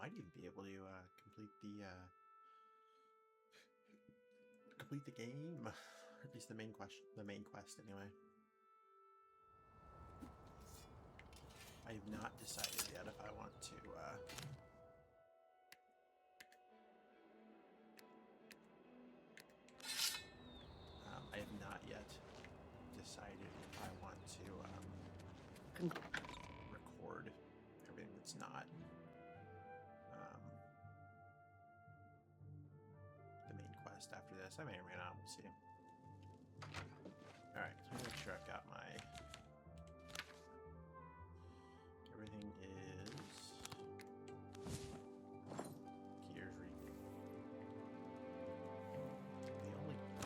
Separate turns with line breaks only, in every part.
might even be able to complete the game, at least the main quest anyway. I have not decided yet if I want to I have not yet decided if I want to record everything that's not the main quest after this. I may or may not, we'll see. Alright, so I'm gonna make sure I've got my... Everything is... Gears Reap. The only thing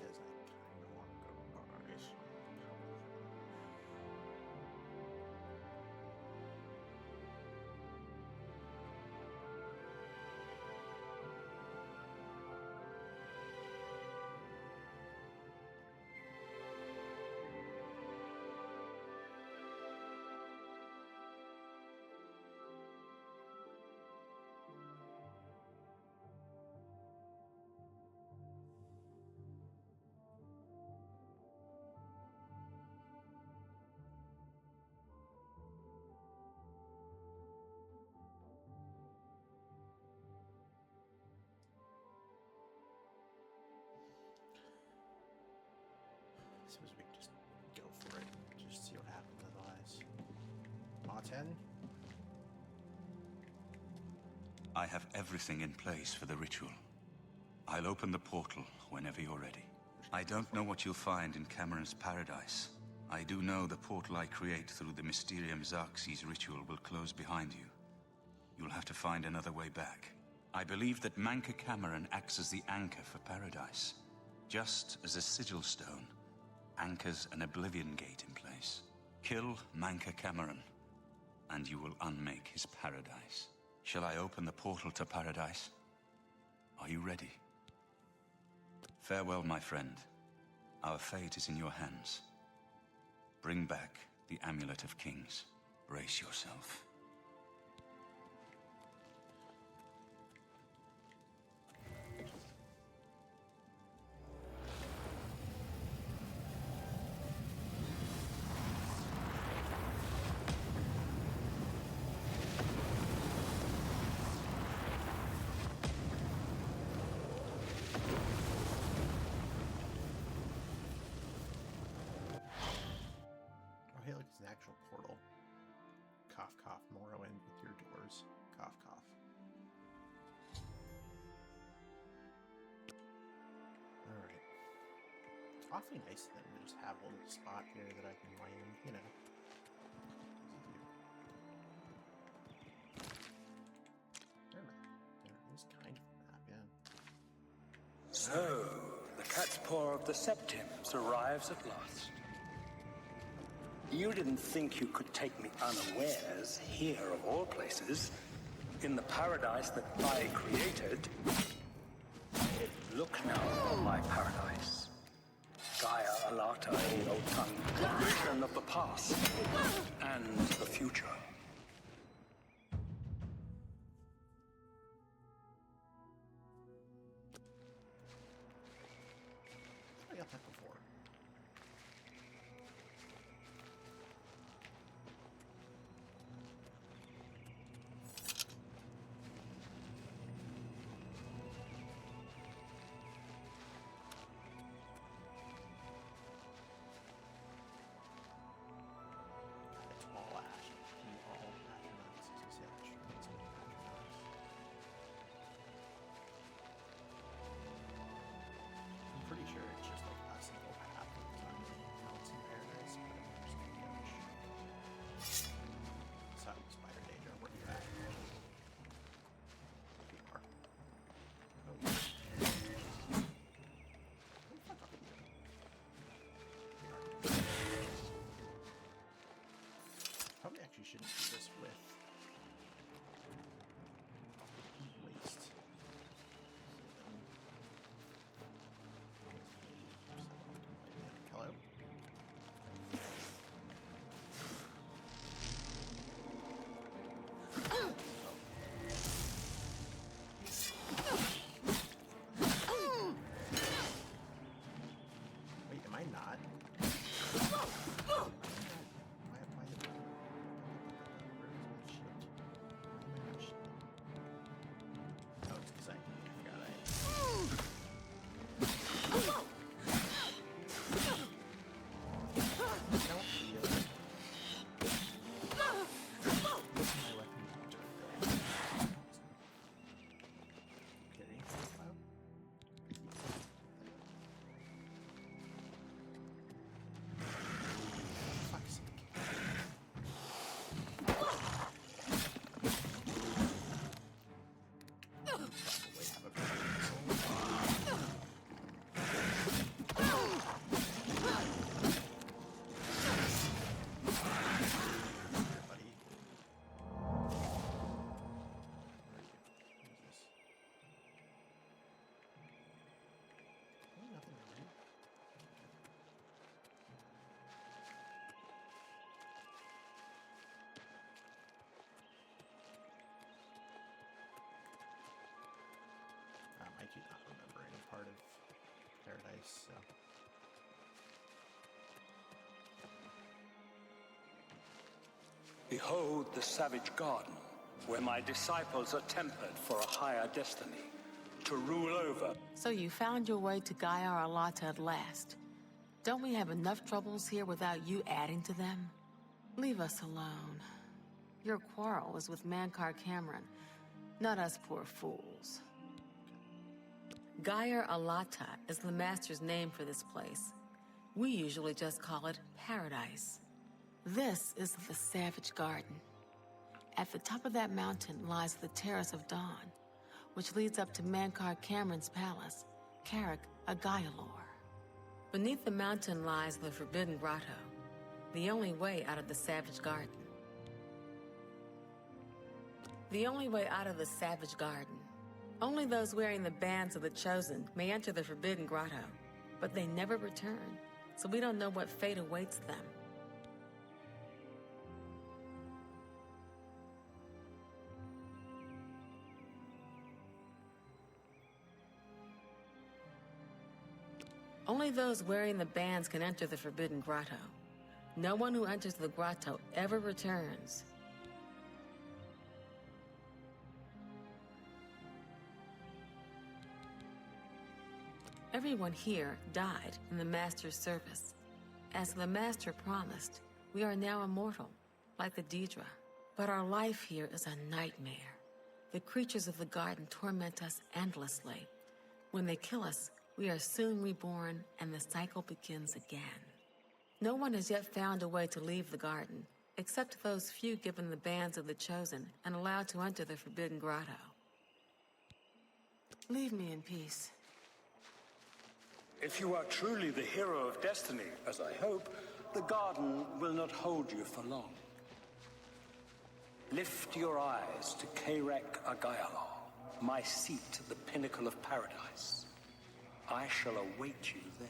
is I kind of want to go buy some power. I suppose we can just go for it, just see what happens otherwise. Ma10?
I have everything in place for the ritual. I'll open the portal whenever you're ready. I don't know what you'll find in Cameron's paradise. I do know the portal I create through the Mysterium Xarxes ritual will close behind you. You'll have to find another way back. I believe that Manca Cameron acts as the anchor for paradise, just as a sigil stone anchors an Oblivion gate in place. Kill Manca Cameron, and you will unmake his paradise. Shall I open the portal to paradise? Are you ready? Farewell, my friend. Our fate is in your hands. Bring back the Amulet of Kings. Brace yourself.
Oh, hey, look, it's an actual portal. Cough, cough, Morrowind with your doors. Cough, cough. Alright. It's awfully nice of them to just have a little spot here that I can land, you know. There is kind of a map, yeah.
So, the cat's paw of the Septims arrives at last. You didn't think you could take me unawares here, of all places, in the paradise that I created. Look now on my paradise. Gaia Alata in Otan, a vision of the past and the future.
I got that before. It's all ash. All astronauts. It's just astronauts. I'm pretty sure it's just like us and part of paradise, so.
Behold the savage garden, where my disciples are tempered for a higher destiny, to rule over.
So you found your way to Gaia Arlata at last. Don't we have enough troubles here without you adding to them? Leave us alone. Your quarrel was with Mankar Cameron, not us poor fools. Gaia Arlata is the Master's name for this place. We usually just call it Paradise. This is the Savage Garden. At the top of that mountain lies the Terrace of Dawn, which leads up to Mankar Cameron's palace, Carrick Agaialor. Beneath the mountain lies the Forbidden Grotto, the only way out of the Savage Garden. The only way out of the Savage Garden. Only those wearing the bands of the Chosen may enter the Forbidden Grotto, but they never return, so we don't know what fate awaits them. Only those wearing the bands can enter the Forbidden Grotto. No one who enters the grotto ever returns. Everyone here died in the Master's service. As the Master promised, we are now immortal, like the Daedra. But our life here is a nightmare. The creatures of the garden torment us endlessly. When they kill us, we are soon reborn, and the cycle begins again. No one has yet found a way to leave the garden, except those few given the bands of the Chosen and allowed to enter the Forbidden Grotto. Leave me in peace.
If you are truly the hero of destiny, as I hope, the garden will not hold you for long. Lift your eyes to Carrick Agaialor, my seat at the pinnacle of paradise. I shall await you there.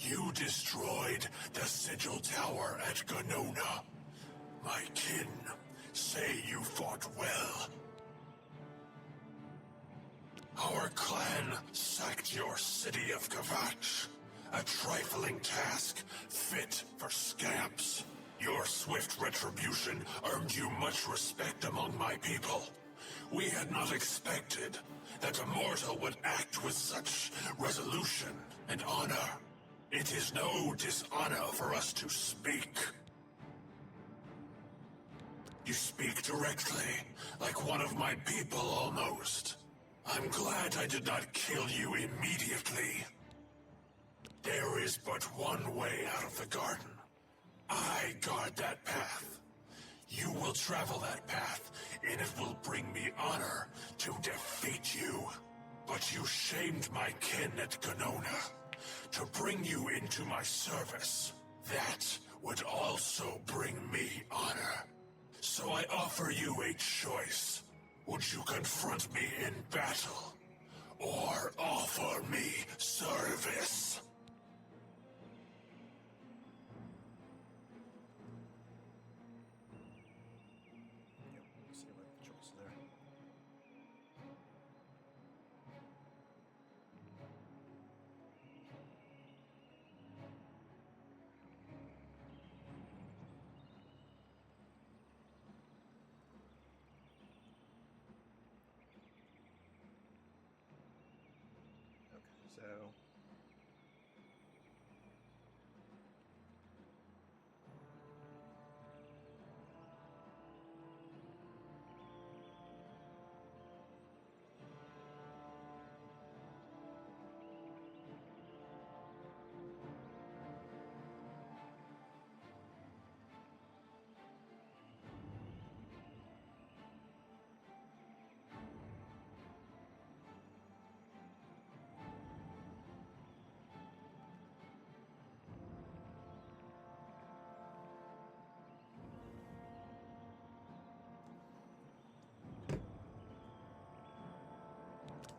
You destroyed the Sigil Tower at Ganona. My kin say you fought well. Our clan sacked your city of Kavach, a trifling task fit for scamps. Your swift retribution earned you much respect among my people. We had not expected that a mortal would act with such resolution and honor. It is no dishonor for us to speak. You speak directly, like one of my people almost. I'm glad I did not kill you immediately. There is but one way out of the garden. I guard that path. You will travel that path, and it will bring me honor to defeat you. But you shamed my kin at Ganona. To bring you into my service, that would also bring I offer you a choice. Would you confront me in battle, or offer me service?
Yep, see what the choice there. Okay, so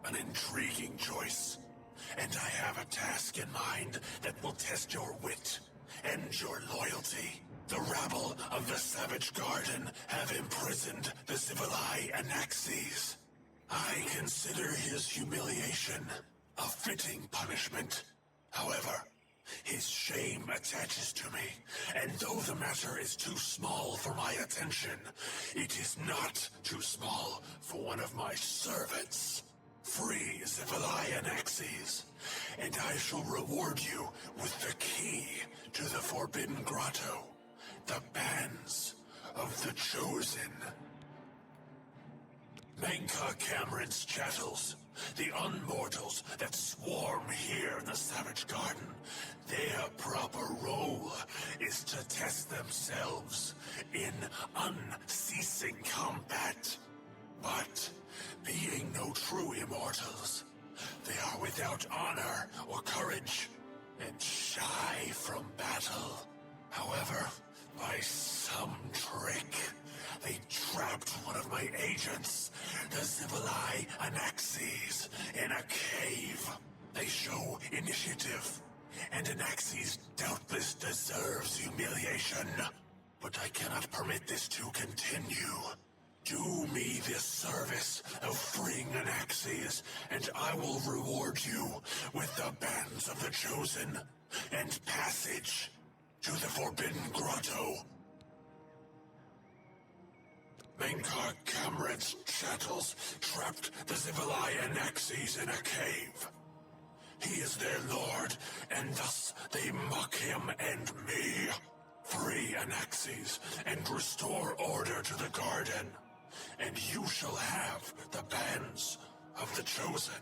An intriguing choice. And I have a task in mind that will test your wit and your loyalty. The rabble of the Savage Garden have imprisoned the Zivilai Anaxes. I consider his humiliation a fitting punishment. However, his shame attaches to me, and though the matter is too small for my attention, it is not too small for one of my servants. Free Zivilai Anaxes, and I shall reward you with the key to the Forbidden Grotto, the bands of the Chosen. Menka Cameron's chattels, the unmortals that swarm here in the Savage Garden, their proper role is to test themselves in unceasing combat. But, being no true immortals, they are without honor or courage, and shy from battle. However, by some trick, they trapped one of my agents, the Zivilai Anaxes, in a cave. They show initiative, and Anaxes doubtless deserves humiliation. But I cannot permit this to continue. Do me this service of freeing Anaxes, and I will reward you with the bands of the Chosen and passage to the Forbidden Grotto. Menkar Kamrad's chattels trapped the Zivilai Anaxes in a cave. He is their lord, and thus they mock him and me. Free Anaxes and restore order to the garden, and you shall have the bands of the Chosen.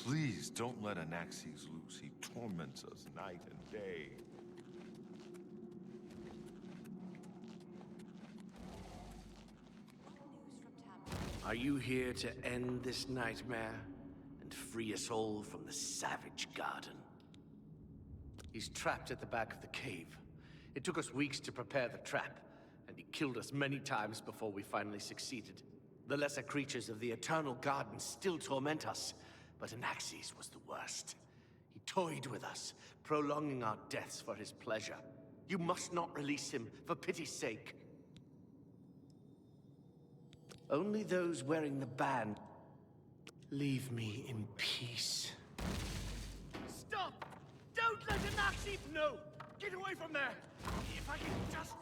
Please don't let Anaxes loose. He torments us night and day.
Are you here to end this nightmare and free us all from the Savage Garden? He's trapped at the back of the cave. It took us weeks to prepare the trap, and he killed us many times before we finally succeeded. The lesser creatures of the Eternal Garden still torment us, but Anaxes was the worst. He toyed with us, prolonging our deaths for his pleasure. You must not release him, for pity's sake. Only those wearing the band leave me in peace.
Stop! Don't let Anaxes... No! Get away from there! If I can just...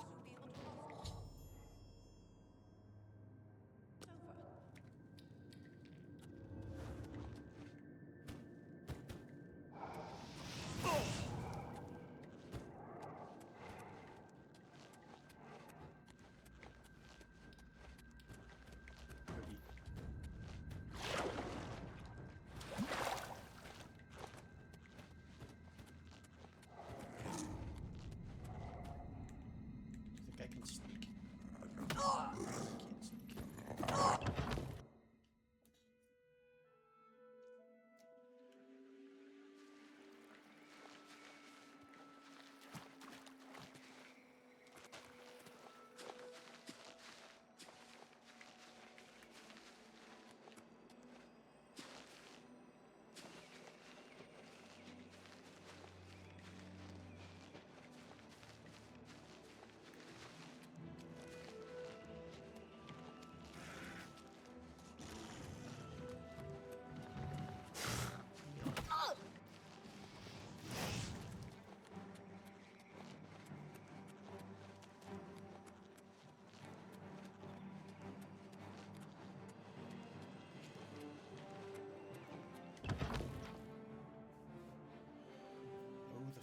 can't sneak. I can't sneak.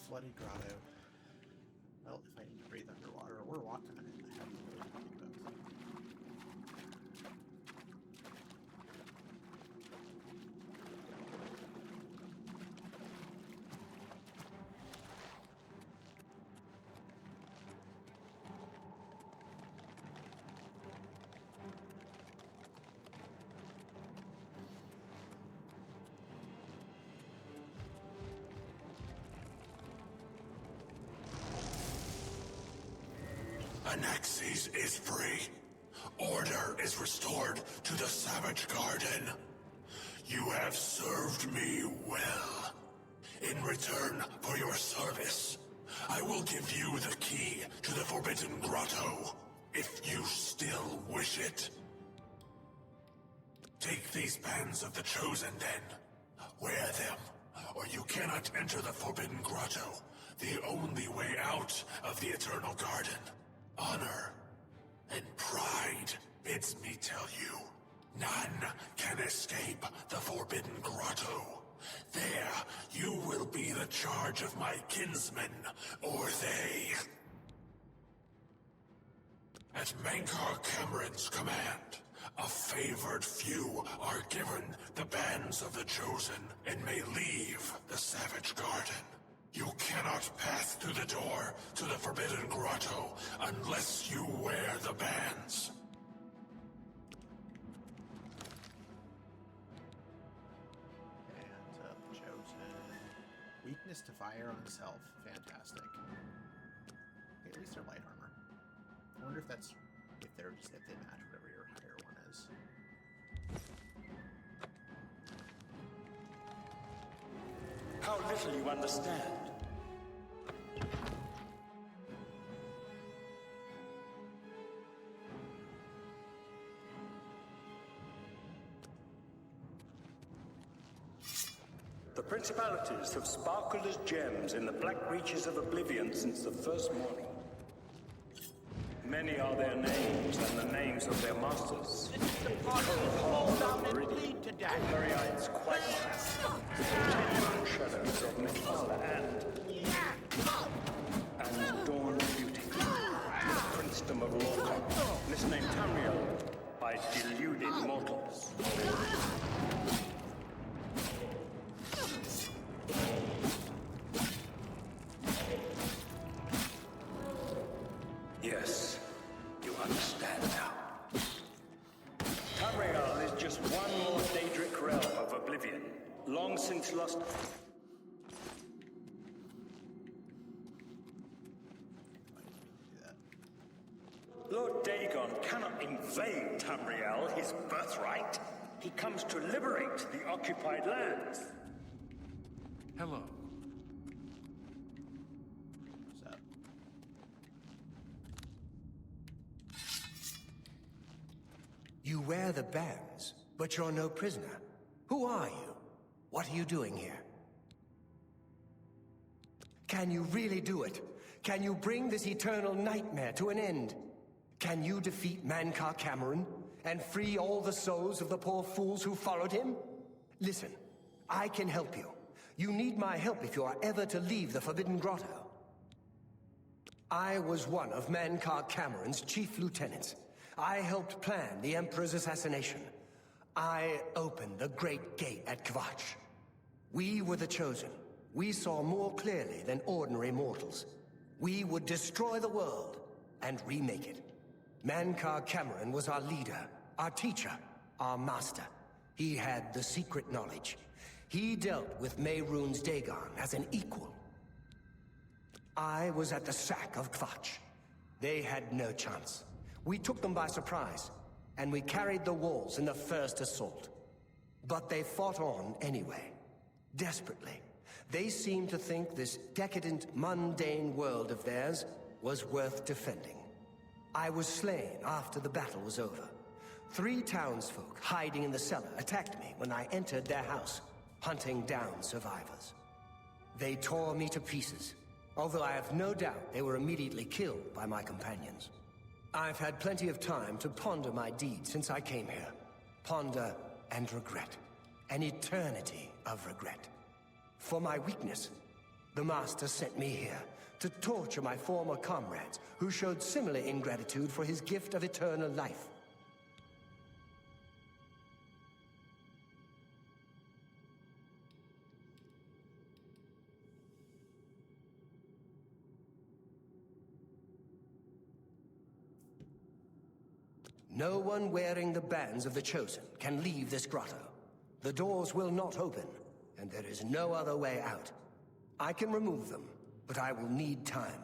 Flooded grotto. Well, if I need to breathe underwater or walk on it, I have the ability to do both.
Anaxes is free. Order is restored to the Savage Garden. You have served me well. In return for your service, I will give you the key to the Forbidden Grotto, if you still wish it. Take these bands of the Chosen then. Wear them, or you cannot enter the Forbidden Grotto, the only way out of the Eternal Garden. Honor and pride bids me tell you, none can escape the Forbidden Grotto. There, you will be the charge of my kinsmen, or they. At Mankar Cameron's command, a favored few are given the bands of the Chosen and may leave the Savage Garden. You cannot pass through the door to the Forbidden Grotto unless you wear the bands.
And Chosen. Weakness to fire on self. Fantastic. Okay, at least they're light armor. I wonder if that's if they match whatever your higher one is.
How little you understand. The principalities have sparkled as gems in the black reaches of Oblivion since the first morning. Many are their names and the names of their masters. Merites quite tenuous shadows of Methala and Dawn Beauty, the princedom of Lorca, misnamed Tamriel by deluded mortals. Yes, you understand now. Tamriel is just one more Daedric realm of Oblivion, long since lost. Lord Dagon cannot invade Tamriel, his birthright. He comes to liberate the occupied lands.
Hello.
So,
You wear the bands, but you're no prisoner. Who are you? What are you doing here? Can you really do it? Can you bring this eternal nightmare to an end? Can you defeat Mankar Cameron and free all the souls of the poor fools who followed him? Listen, I can help you. You need my help if you are ever to leave the Forbidden Grotto. I was one of Mankar Cameron's chief lieutenants. I helped plan the Emperor's assassination. I opened the Great Gate at Kvatch. We were the Chosen. We saw more clearly than ordinary mortals. We would destroy the world, and remake it. Mankar Cameron was our leader, our teacher, our master. He had the secret knowledge. He dealt with Mehrunes Dagon as an equal. I was at the sack of Kvatch. They had no chance. We took them by surprise, and we carried the walls in the first assault. But they fought on anyway, desperately. They seemed to think this decadent, mundane world of theirs was worth defending. I was slain after the battle was over. 3 townsfolk hiding in the cellar attacked me when I entered their house, hunting down survivors. They tore me to pieces, although I have no doubt they were immediately killed by my companions. I've had plenty of time to ponder my deed since I came here. Ponder and regret. An eternity of regret. For my weakness, the Master sent me here to torture my former comrades who showed similar ingratitude for his gift of eternal life. No one wearing the bands of the Chosen can leave this grotto. The doors will not open, and there is no other way out. I can remove them, but I will need time.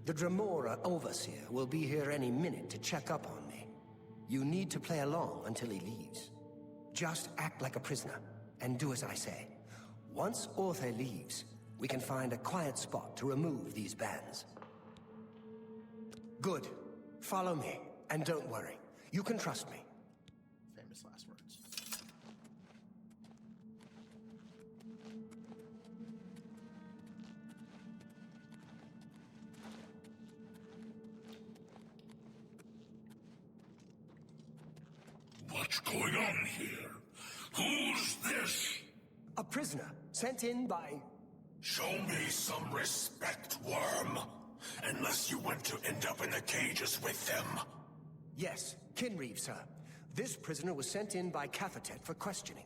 The Dremora Overseer will be here any minute to check up on me. You need to play along until he leaves. Just act like a prisoner, and do as I say. Once Orthe leaves, we can find a quiet spot to remove these bands. Good. Follow me, and don't worry. You can trust me.
Famous last words.
What's going on here? Who's this?
A prisoner, sent in by...
Show me some respect, worm. Unless you want to end up in the cages with them.
Yes, Kinreeve, sir. This prisoner was sent in by Cathatet for questioning.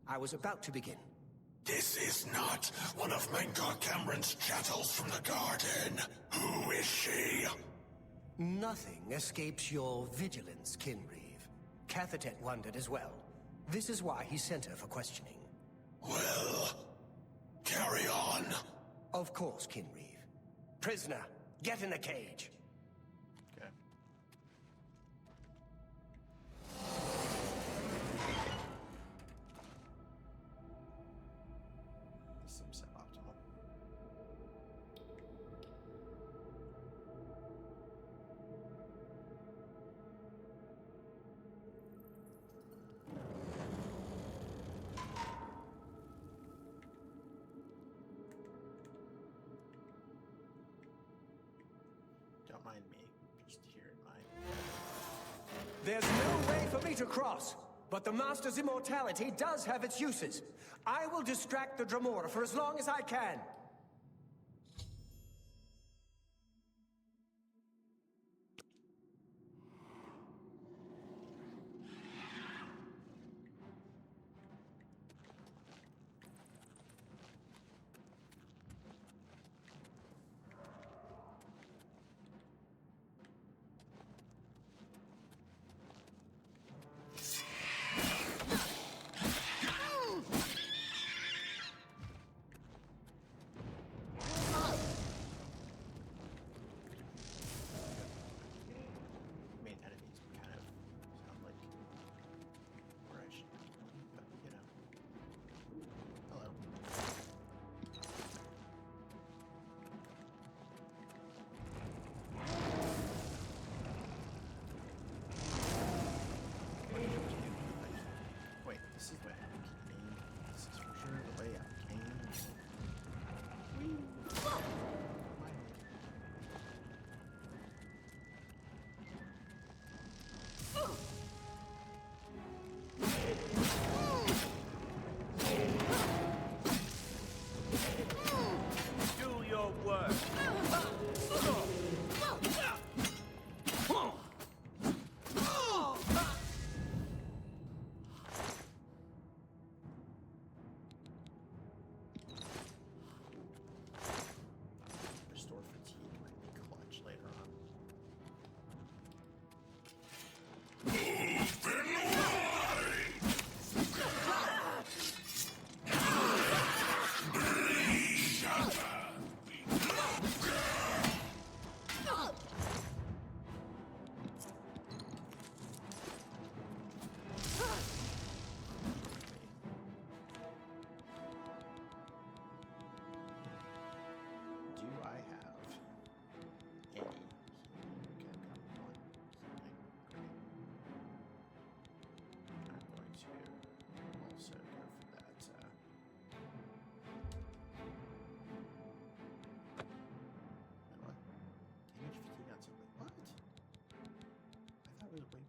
I was about to begin.
This is not one of Mankar Cameron's chattels from the garden. Who is she?
Nothing escapes your vigilance, Kinreeve. Cathatet wondered as well. This is why he sent her for questioning.
Well, carry on.
Of course, Kinreeve. Prisoner, get in the cage.
Okay. This seems suboptimal. Don't mind me, just here in my...
There's no way for me to cross, but the Master's immortality does have its uses. I will distract the Dremora for as long as I can.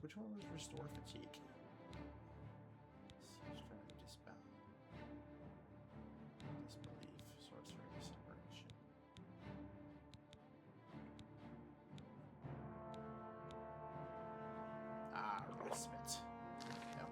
Which one was restore fatigue? Siege Drive, dispel. Disbelief, sorcery, separation. Ah, respite. Yep.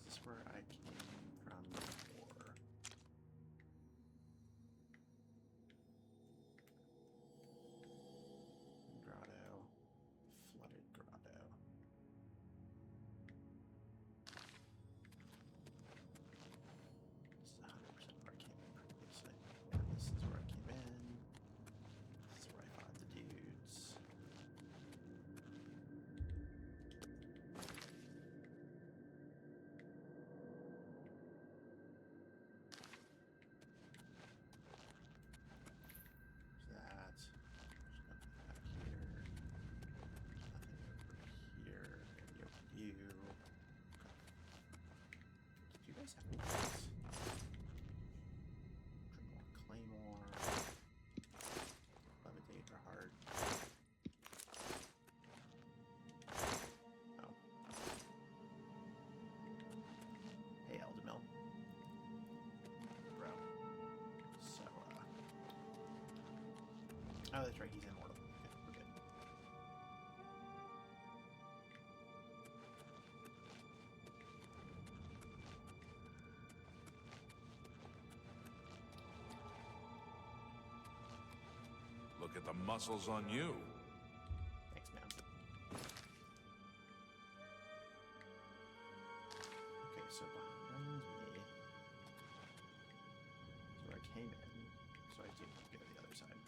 Is this where I came from before? Grotto. Flooded grotto. This is 100% where I came in previously. And this is where I came in. This is where I fought the dudes. Claymore. Levitate or heart. Oh. Hey, Eldemil. Bro. So, oh, that's right, he's immortal. Okay, we're good.
Look at the muscles on you.
Thanks, man. Okay, so behind me is where I came in, so I do need to go to the other side.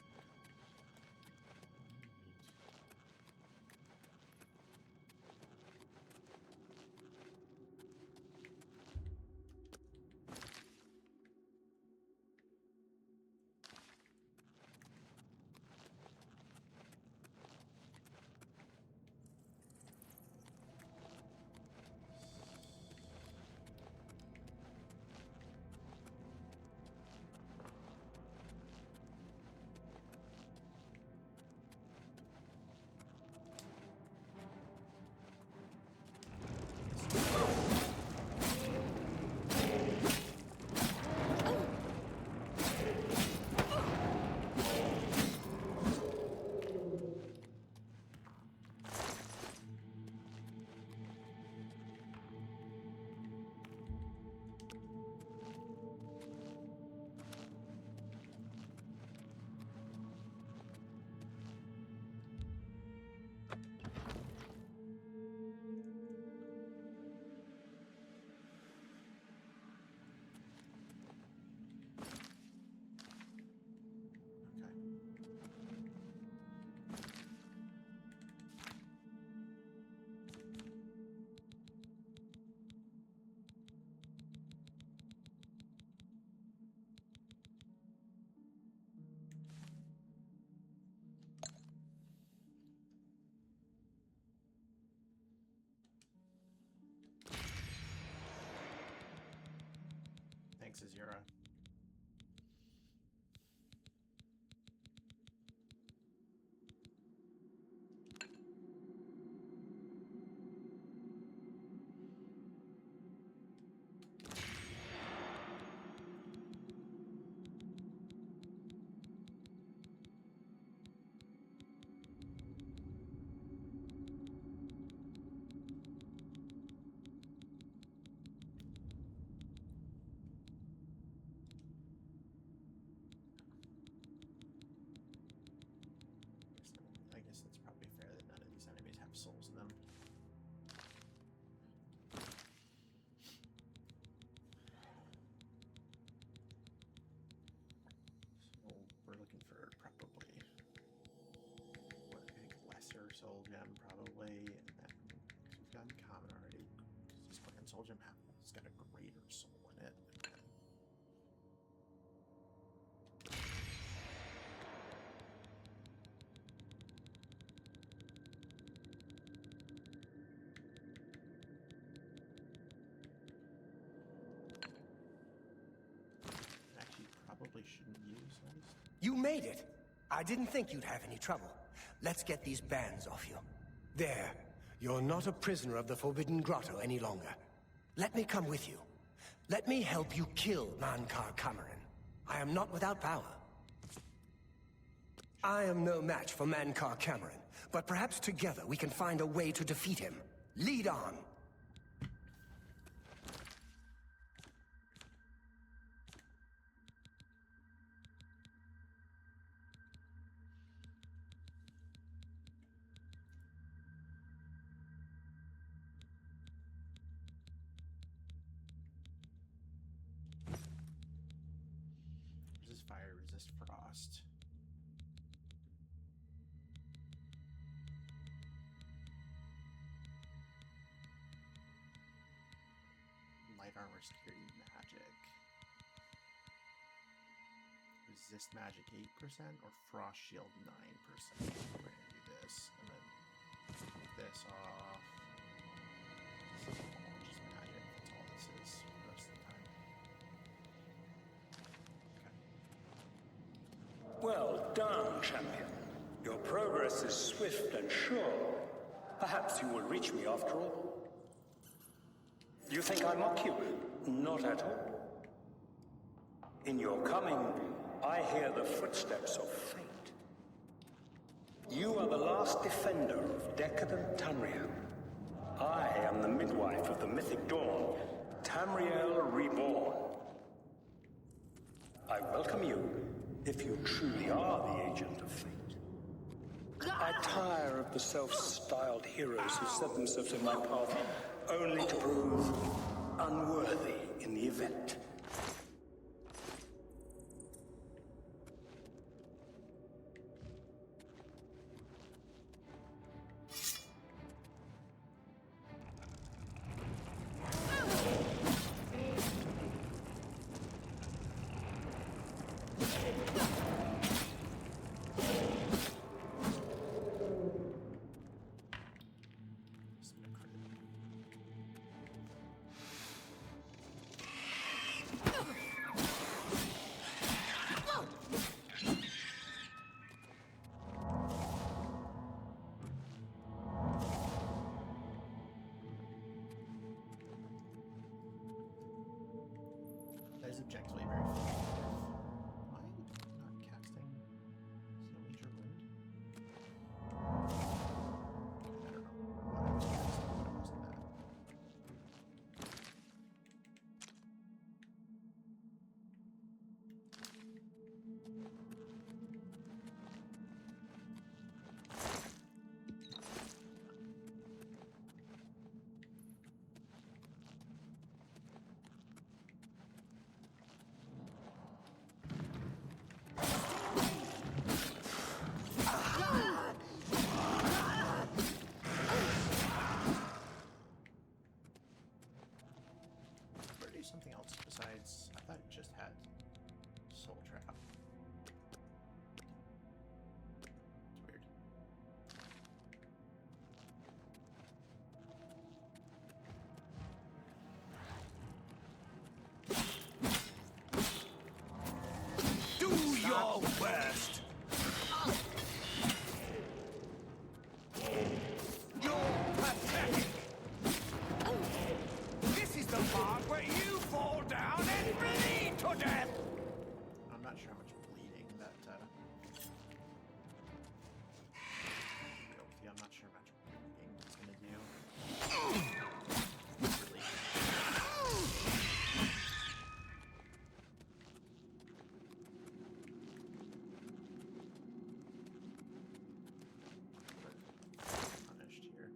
Thanks, Azura. have souls in them. So we're looking for probably what I think lesser soul gem probably, and then because we've gotten common already. Because this fucking soul gem has got a greater soul in it. Actually, probably shouldn't use those.
You made it. I didn't think you'd have any trouble. Let's get these bands off you. There. You're not a prisoner of the Forbidden Grotto any longer. Let me come with you. Let me help you kill Mankar Cameron. I am not without power. I am no match for Mankar Cameron, but perhaps together we can find a way to defeat him. Lead on.
Resist fire, resist frost. Light armor, security, magic. Resist magic 8% or frost shield 9%. We're gonna do this and then take this off. This is all just magic. That's all this is for the rest of the time. Okay.
Well done, champion. Your progress is swift and sure. Perhaps you will reach me after all. You think I mock you? Not at all. In your coming, I hear the footsteps of fate. You are the last defender of decadent Tamriel. I am the midwife of the mythic dawn, Tamriel Reborn. I welcome you, if you truly are the agent of fate. I tire of the self-styled heroes who set themselves in my path only to prove unworthy in the event.
That is objectively very effective. Why not casting Snow Nature Wind? I don't know what I was casting, but it wasn't that. Better do something else besides. I thought it just had Soul Trap. It's weird.
Do your worst! You're pathetic! This is the part where you fall down and bleed to death!
I'm not sure how much bleeding that. Real with you, I'm not sure how much bleeding it's gonna do. Really. Punished here.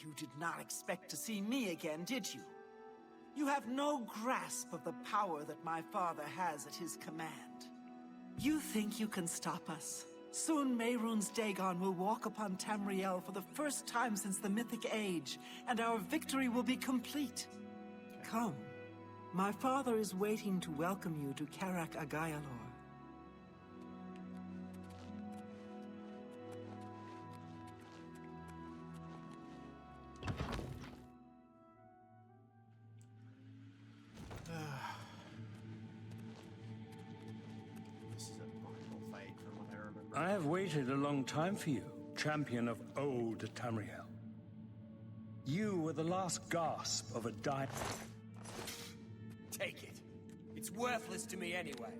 You did not expect to see me again, did you? You have no grasp of the power that my father has at his command. You think you can stop us? Soon Mehrunes Dagon will walk upon Tamriel for the first time since the Mythic Age, and our victory will be complete. Come. My father is waiting to welcome you to Karak Agayalor.
This is a brutal fight from what I remember.
I have waited a long time for you, champion of old Tamriel. You were the last gasp of a dying...
Take it. It's worthless to me anyway.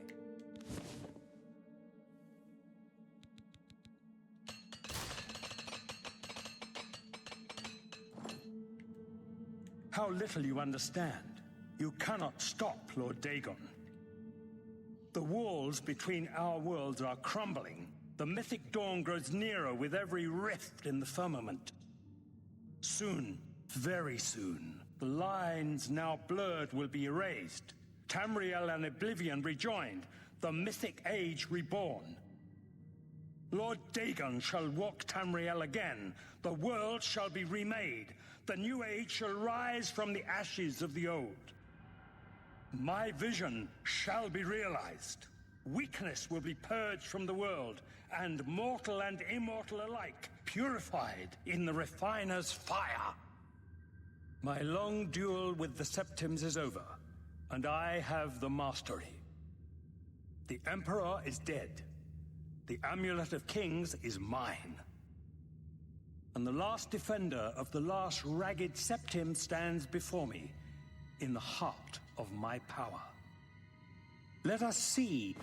How little you understand. You cannot stop Lord Dagon. The walls between our worlds are crumbling. The mythic dawn grows nearer with every rift in the firmament. Soon, very soon, the lines now blurred will be erased. Tamriel and Oblivion rejoined, the mythic age reborn. Lord Dagon shall walk Tamriel again. The world shall be remade. The new age shall rise from the ashes of the old. My vision shall be realized. Weakness will be purged from the world, and mortal and immortal alike purified in the refiner's fire. My long duel with the Septims is over, and I have the mastery. The Emperor is dead. The Amulet of Kings is mine. And the last defender of the last ragged Septim stands before me, in the heart of my power. Let us see.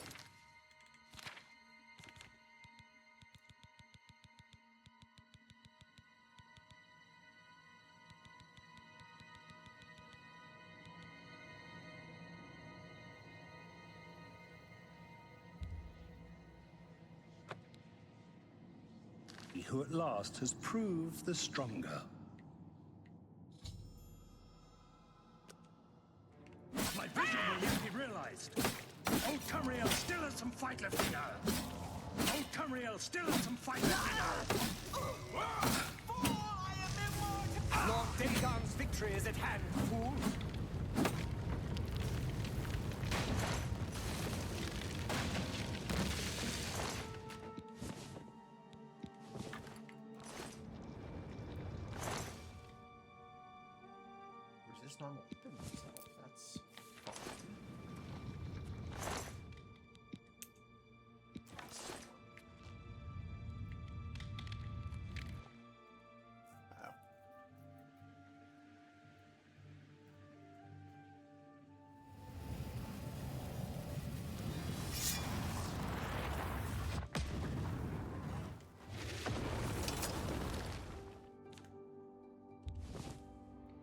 He who at last has proved the stronger. My vision will yet be realized. Old Tamriel still has some fight left in her. Old Tamriel still has some fight left in her.
Lord Dagon's victory is at hand, fool.
Resist normal weapon myself. That's fun.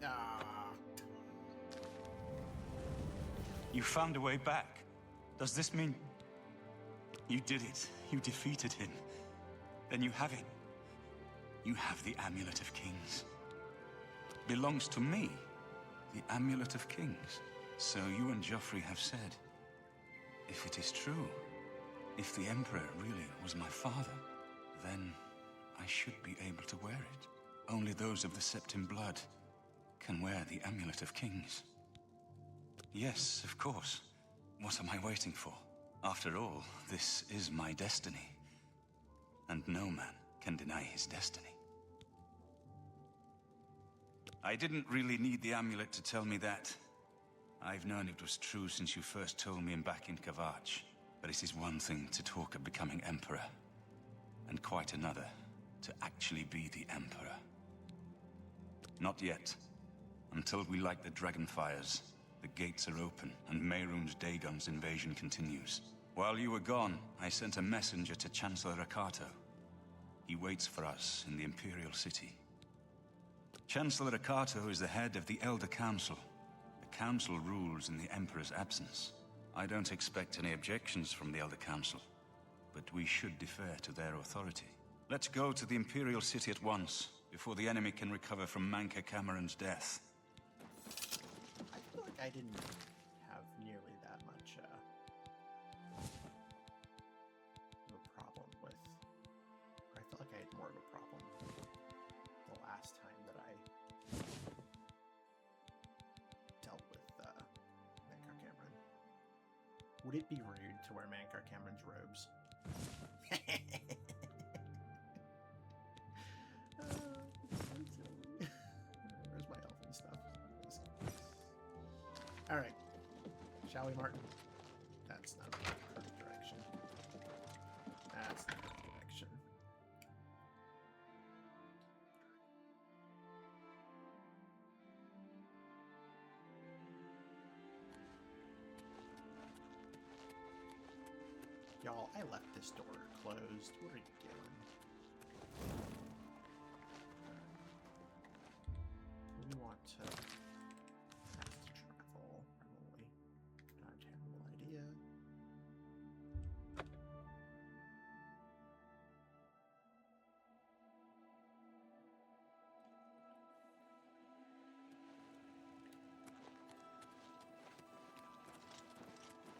Oh.
You found a way back. Does this mean... You did it. You defeated him. Then you have it. You have the Amulet of Kings. Belongs to me. The Amulet of Kings. So you and Joffrey have said. If it is true, if the Emperor really was my father, then I should be able to wear it. Only those of the Septim blood can wear the Amulet of Kings. Yes, of course. What am I waiting for? After all, this is my destiny. And no man can deny his destiny. I didn't really need the amulet to tell me that. I've known it was true since you first told me back in Kavach. But it is one thing to talk of becoming Emperor, and quite another to actually be the Emperor. Not yet. Until we light the Dragonfires. The gates are open, and Mehrunes Dagon's invasion continues. While you were gone, I sent a messenger to Chancellor Akato. He waits for us in the Imperial City. Chancellor Akato is the head of the Elder Council. The Council rules in the Emperor's absence. I don't expect any objections from the Elder Council, but we should defer to their authority. Let's go to the Imperial City at once, before the enemy can recover from Manka Cameron's death.
I feel like I didn't have nearly that much of a problem with... Or I felt like I had more of a problem the last time that I dealt with Mankar Cameron. Would it be rude to wear Mankar Cameron's robes? Where's my elfin stuff? Alright. Shall we, Martin? That's not the correct direction. That's the correct direction. Y'all, I left this door closed. What are you doing? We want to fast travel, probably. Not a terrible idea.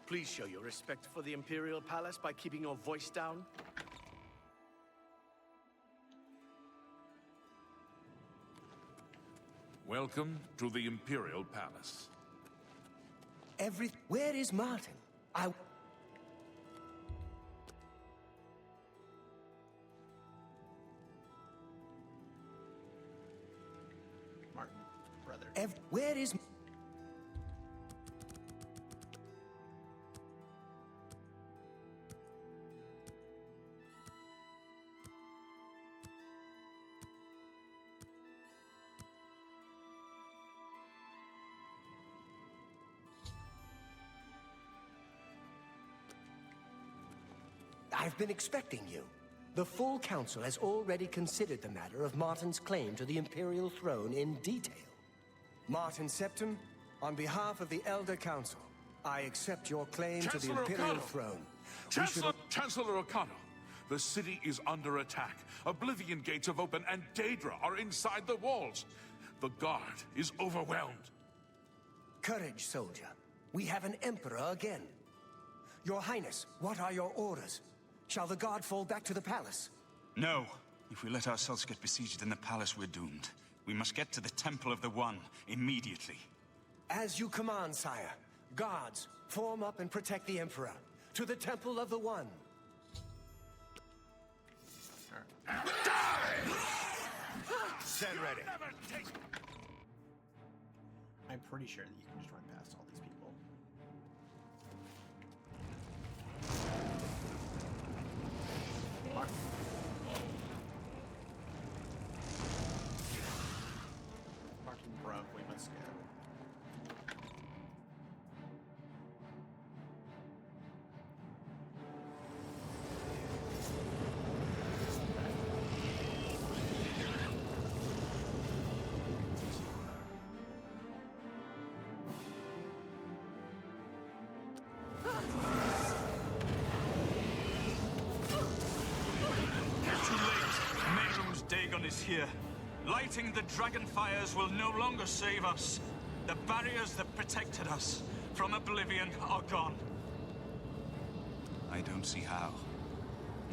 Please show your respect for the Imperial Palace by keeping your voice down.
Welcome to the Imperial Palace.
Where is Martin?
Martin, brother.
Where is... I've been expecting you. The full council has already considered the matter of Martin's claim to the Imperial throne in detail. Martin Septim, on behalf of the Elder Council, I accept your claim to the Imperial throne.
Chancellor O'Connor, the city is under attack. Oblivion gates have opened and Daedra are inside the walls. The guard is overwhelmed.
Courage, soldier. We have an emperor again. Your Highness, what are your orders? Shall the guard fall back to the palace?
No. If we let ourselves get besieged in the palace, we're doomed. We must get to the Temple of the One immediately.
As you command, sire. Guards, form up and protect the Emperor. To the Temple of the One.
Stand ready.
I'm pretty sure that you can just run past all these people. Martin. Martin broke, we must go.
Is here. Lighting the dragon fires will no longer save us. The barriers that protected us from Oblivion are gone. I don't see how.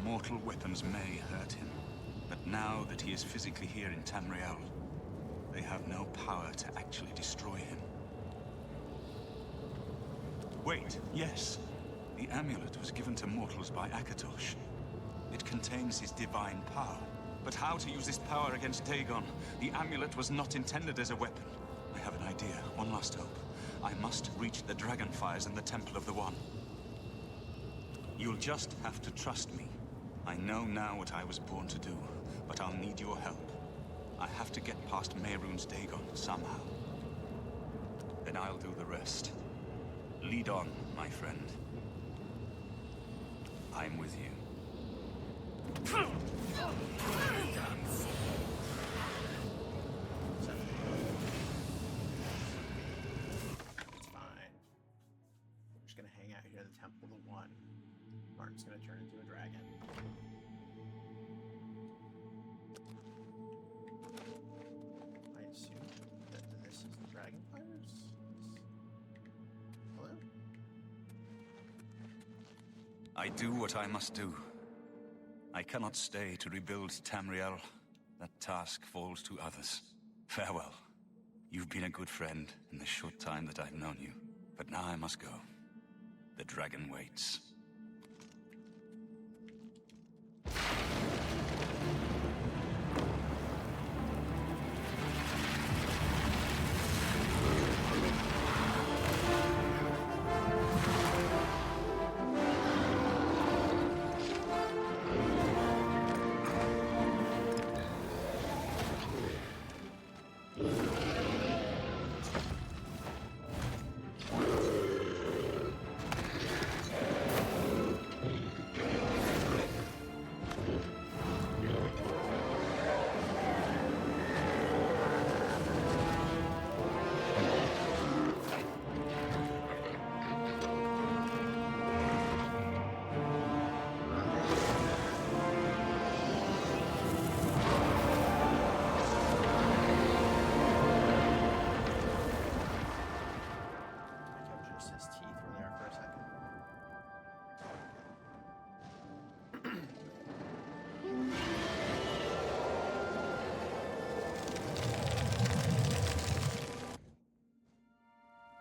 Mortal weapons may hurt him, but now that he is physically here in Tamriel, they have no power to actually destroy him. Wait, yes. The amulet was given to mortals by Akatosh. It contains his divine power. But how to use this power against Dagon? The amulet was not intended as a weapon. I have an idea. One last hope. I must reach the dragon fires in the Temple of the One. You'll just have to trust me. I know now what I was born to do, but I'll need your help. I have to get past Mehrunes Dagon somehow. Then I'll do the rest. Lead on, my friend. I'm with you.
It's fine. We're just gonna hang out here at the Temple of the One. Martin's gonna turn into a dragon.
I do what I must do. I cannot stay to rebuild Tamriel. That task falls to others. Farewell. You've been a good friend in the short time that I've known you. But now I must go. The dragon waits.
Just his teeth were there for a second.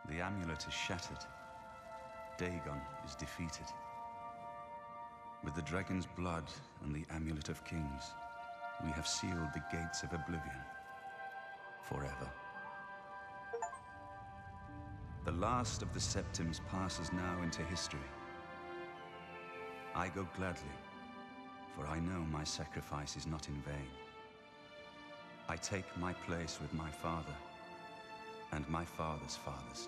The amulet is shattered. Dagon is defeated. With the dragon's blood and the amulet of kings, we have sealed the gates of Oblivion forever. The last of the Septims passes now into history. I go gladly, for I know my sacrifice is not in vain. I take my place with my father and my father's fathers.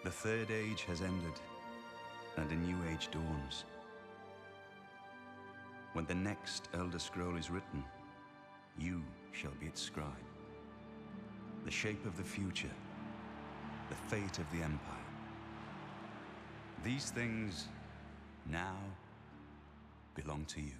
The Third Age has ended, and a new age dawns. When the next Elder Scroll is written, you shall be its scribe. The shape of the future, the fate of the Empire. These things now belong to you.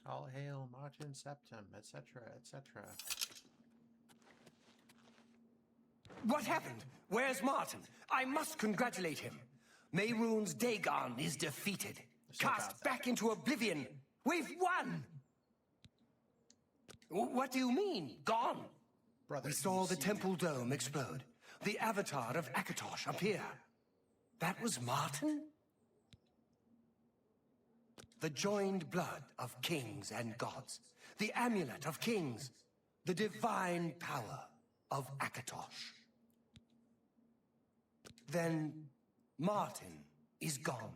All hail Martin Septim, etc., etc.
What happened? Where's Martin? I must congratulate him. Mehrunes Dagon is defeated. Cast back into Oblivion. We've won! What do you mean, gone?
Brother,
We saw the temple dome explode. The avatar of Akatosh appear. That was Martin? The joined blood of kings and gods. The amulet of kings. The divine power of Akatosh. Then Martin is gone.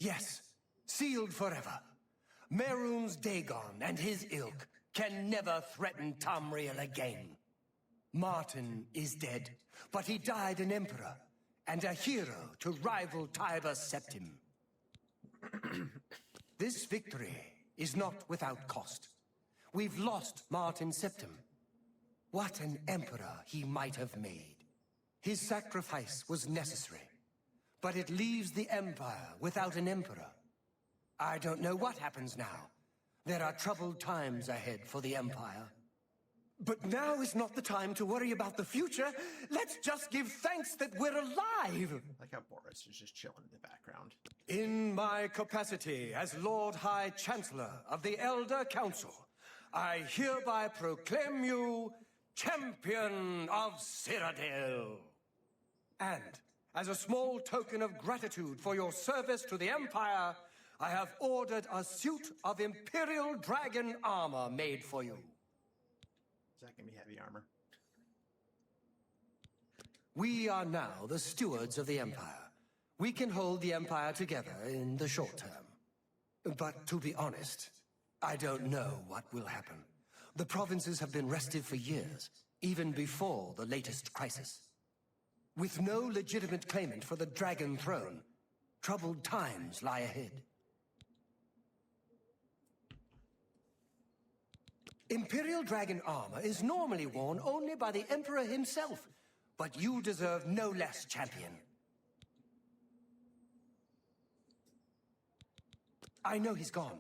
Yes, sealed forever. Mehrunes Dagon and his ilk can never threaten Tamriel again. Martin is dead, but he died an emperor and a hero to rival Tiber Septim. This victory is not without cost. We've lost Martin Septim. What an emperor he might have made. His sacrifice was necessary, but it leaves the Empire without an emperor. I don't know what happens now. There are troubled times ahead for the Empire. But now is not the time to worry about the future. Let's just give thanks that we're alive!
Like how Boris is just chilling in the background.
In my capacity as Lord High Chancellor of the Elder Council, I hereby proclaim you Champion of Cyrodiil. And as a small token of gratitude for your service to the Empire, I have ordered a suit of Imperial Dragon armor made for you.
Is that going to be heavy armor?
We are now the stewards of the Empire. We can hold the Empire together in the short term. But to be honest, I don't know what will happen. The provinces have been restive for years, even before the latest crisis. With no legitimate claimant for the Dragon Throne, troubled times lie ahead. Imperial Dragon armor is normally worn only by the Emperor himself. But you deserve no less, champion. I know he's gone.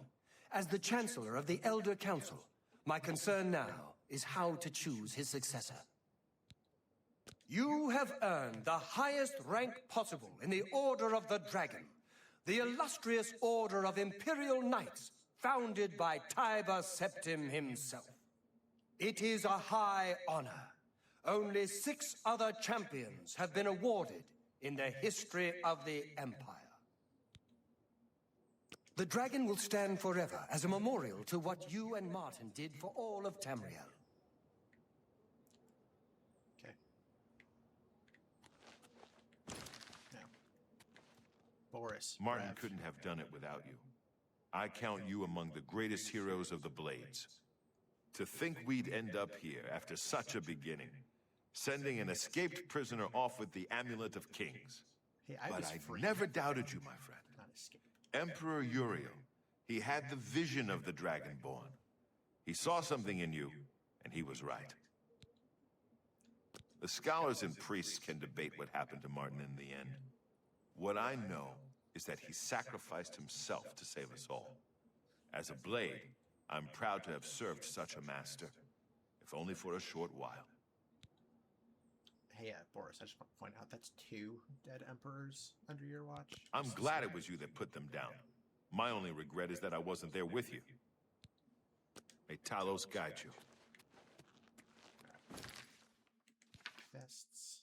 As the Chancellor of the Elder Council, my concern now is how to choose his successor. You have earned the highest rank possible in the Order of the Dragon, the illustrious Order of Imperial Knights, founded by Tiber Septim himself. It is a high honor. Only 6 other champions have been awarded in the history of the Empire. The dragon will stand forever as a memorial to what you and Martin did for all of Tamriel.
Okay. Now, Boris.
Martin
Rev.
couldn't have done it without you. I count you among the greatest heroes of the Blades. To think we'd end up here after such a beginning, sending an escaped prisoner off with the Amulet of Kings.
Hey, I
But
was
I
free.
never doubted you, my friend.
Not escape.
Emperor Uriel, he had the vision of the Dragonborn. He saw something in you, and he was right. The scholars and priests can debate what happened to Martin in the end. What I know is that he sacrificed himself to save us all. As a blade, I'm proud to have served such a master, if only for a short while.
Hey, Boris, I just want to point out that's 2 dead emperors under your watch.
I'm glad it was you that put them down. My only regret is that I wasn't there with you. May Talos guide you.
Vests.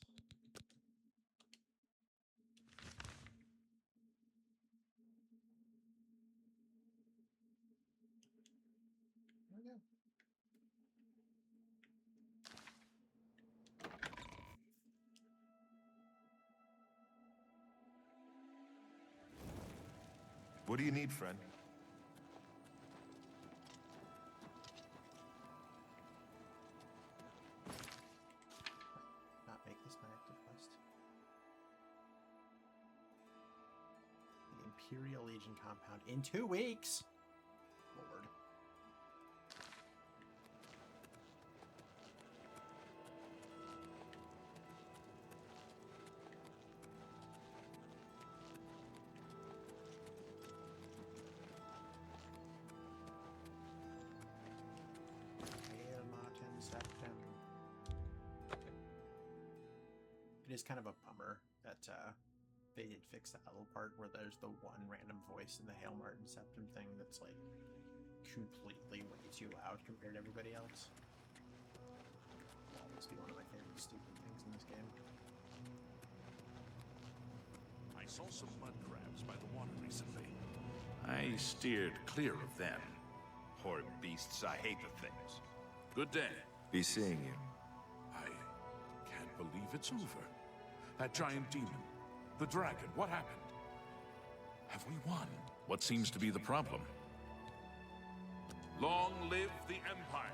There we go.
What do you need, friend?
Not make this my active quest. The Imperial Legion compound in 2 weeks. Lord. Hail Martin Septim. It is kind of a bummer that they did fix that little part where there's the one random voice in the Hail Martin Septim thing that's like completely way too loud compared to everybody else. Will always be one of my favorite stupid things in this game.
I saw some mud crabs by the water recently. I steered clear of them.
Horrid beasts, I hate the things.
Good day.
Be seeing you.
I can't believe it's over. That giant demon, the dragon, what happened? Have we won? What seems to be the problem? Long live the Empire!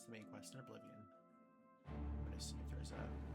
the main quest in Oblivion. I'm gonna see if there's a